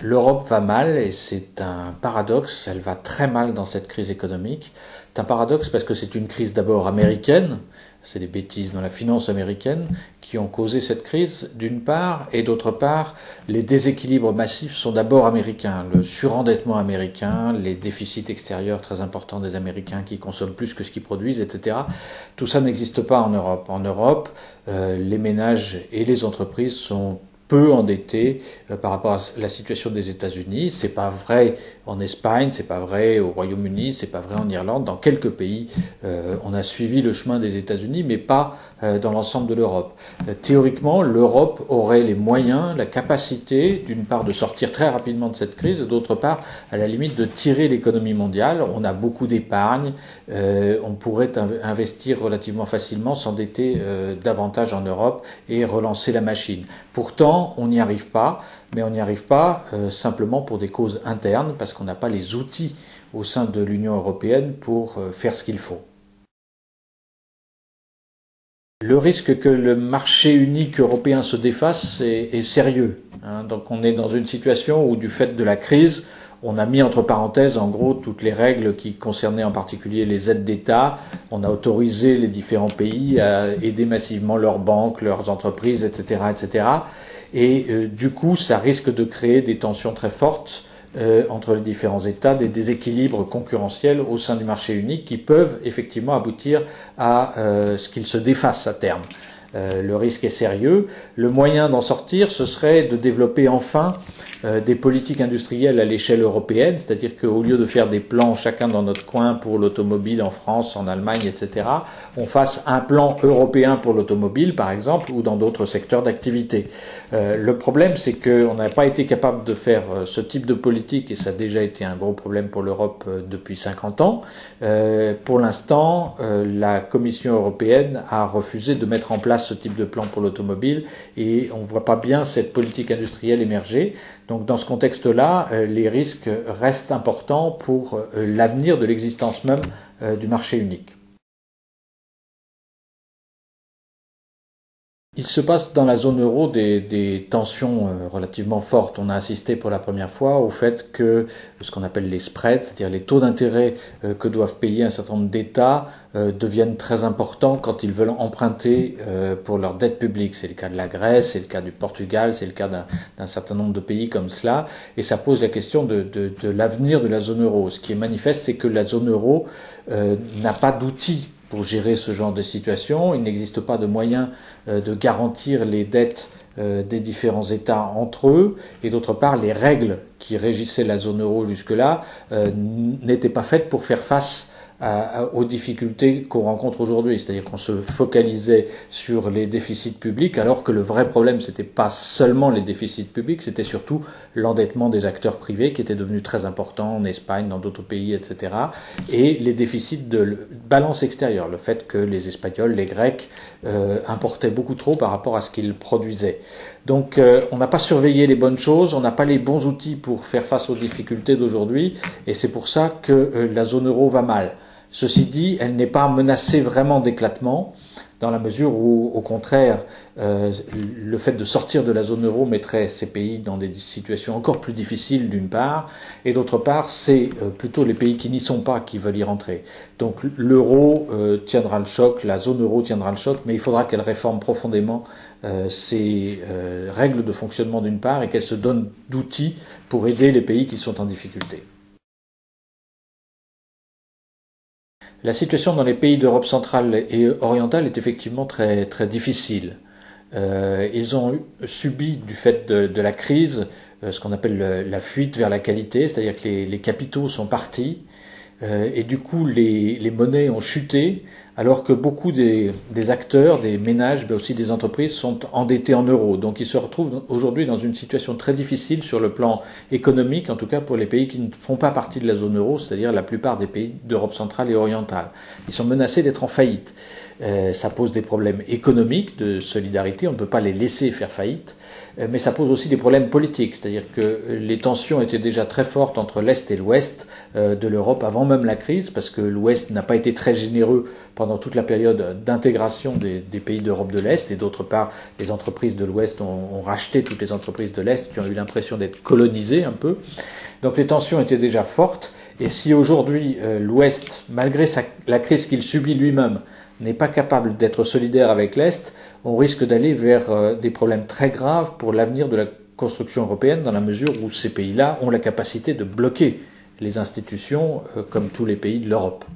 L'Europe va mal et c'est un paradoxe, elle va très mal dans cette crise économique. C'est un paradoxe parce que c'est une crise d'abord américaine, c'est des bêtises dans la finance américaine qui ont causé cette crise d'une part, et d'autre part, les déséquilibres massifs sont d'abord américains, le surendettement américain, les déficits extérieurs très importants des Américains qui consomment plus que ce qu'ils produisent, etc. Tout ça n'existe pas en Europe. En Europe, les ménages et les entreprises sont peu endettés par rapport à la situation des États-Unis. C'est pas vrai en Espagne, c'est pas vrai au Royaume-Uni, c'est pas vrai en Irlande. Dans quelques pays, on a suivi le chemin des États-Unis, mais pas dans l'ensemble de l'Europe. Théoriquement, l'Europe aurait les moyens, la capacité, d'une part, de sortir très rapidement de cette crise, et d'autre part, à la limite, de tirer l'économie mondiale. On a beaucoup d'épargne, on pourrait investir relativement facilement, s'endetter davantage en Europe et relancer la machine. Pourtant, on n'y arrive pas, mais on n'y arrive pas simplement pour des causes internes, parce qu'on n'a pas les outils au sein de l'Union européenne pour faire ce qu'il faut. Le risque que le marché unique européen se défasse est sérieux. Donc on est dans une situation où, du fait de la crise, on a mis entre parenthèses, en gros, toutes les règles qui concernaient en particulier les aides d'État. On a autorisé les différents pays à aider massivement leurs banques, leurs entreprises, etc., etc. Et du coup, ça risque de créer des tensions très fortes entre les différents États, des déséquilibres concurrentiels au sein du marché unique qui peuvent effectivement aboutir à ce qu'il se défasse à terme. Le risque est sérieux. Le moyen d'en sortir, ce serait de développer enfin des politiques industrielles à l'échelle européenne, c'est-à-dire qu'au lieu de faire des plans chacun dans notre coin pour l'automobile en France, en Allemagne, etc., on fasse un plan européen pour l'automobile, par exemple, ou dans d'autres secteurs d'activité. Le problème, c'est qu'on n'a pas été capable de faire ce type de politique, et ça a déjà été un gros problème pour l'Europe depuis 50 ans. Pour l'instant, la Commission européenne a refusé de mettre en place ce type de plan pour l'automobile, et on ne voit pas bien cette politique industrielle émerger. Donc dans ce contexte-là, les risques restent importants pour l'avenir de l'existence même du marché unique. Il se passe dans la zone euro des tensions relativement fortes. On a assisté pour la première fois au fait que ce qu'on appelle les spreads, c'est-à-dire les taux d'intérêt que doivent payer un certain nombre d'États, deviennent très importants quand ils veulent emprunter pour leur dette publique. C'est le cas de la Grèce, c'est le cas du Portugal, c'est le cas d'un certain nombre de pays comme cela. Et ça pose la question de l'avenir de la zone euro. Ce qui est manifeste, c'est que la zone euro n'a pas d'outils pour gérer ce genre de situation. Il n'existe pas de moyens de garantir les dettes des différents États entre eux, et d'autre part, les règles qui régissaient la zone euro jusque-là n'étaient pas faites pour faire face aux difficultés qu'on rencontre aujourd'hui. C'est-à-dire qu'on se focalisait sur les déficits publics, alors que le vrai problème, c'était pas seulement les déficits publics, c'était surtout l'endettement des acteurs privés qui était devenu très important en Espagne, dans d'autres pays, etc. Et les déficits de balance extérieure, le fait que les Espagnols, les Grecs importaient beaucoup trop par rapport à ce qu'ils produisaient. Donc on n'a pas surveillé les bonnes choses, on n'a pas les bons outils pour faire face aux difficultés d'aujourd'hui, et c'est pour ça que la zone euro va mal. Ceci dit, elle n'est pas menacée vraiment d'éclatement, dans la mesure où, au contraire, le fait de sortir de la zone euro mettrait ces pays dans des situations encore plus difficiles, d'une part, et d'autre part, c'est plutôt les pays qui n'y sont pas qui veulent y rentrer. Donc l'euro tiendra le choc, la zone euro tiendra le choc, mais il faudra qu'elle réforme profondément ses règles de fonctionnement, d'une part, et qu'elle se donne d'outils pour aider les pays qui sont en difficulté. La situation dans les pays d'Europe centrale et orientale est effectivement très, très difficile. Ils ont subi, du fait de la crise, ce qu'on appelle la fuite vers la qualité, c'est-à-dire que les capitaux sont partis, et du coup les monnaies ont chuté, alors que beaucoup des acteurs, des ménages, mais aussi des entreprises sont endettés en euros. Donc ils se retrouvent aujourd'hui dans une situation très difficile sur le plan économique, en tout cas pour les pays qui ne font pas partie de la zone euro, c'est-à-dire la plupart des pays d'Europe centrale et orientale. Ils sont menacés d'être en faillite. Ça pose des problèmes économiques de solidarité, on ne peut pas les laisser faire faillite, mais ça pose aussi des problèmes politiques, c'est-à-dire que les tensions étaient déjà très fortes entre l'Est et l'Ouest de l'Europe avant même la crise, parce que l'Ouest n'a pas été très généreux pendant toute la période d'intégration des pays d'Europe de l'Est, et d'autre part, les entreprises de l'Ouest ont racheté toutes les entreprises de l'Est qui ont eu l'impression d'être colonisées un peu. Donc les tensions étaient déjà fortes, et si aujourd'hui l'Ouest, malgré la crise qu'il subit lui-même, n'est pas capable d'être solidaire avec l'Est, on risque d'aller vers des problèmes très graves pour l'avenir de la construction européenne, dans la mesure où ces pays-là ont la capacité de bloquer les institutions comme tous les pays de l'Europe.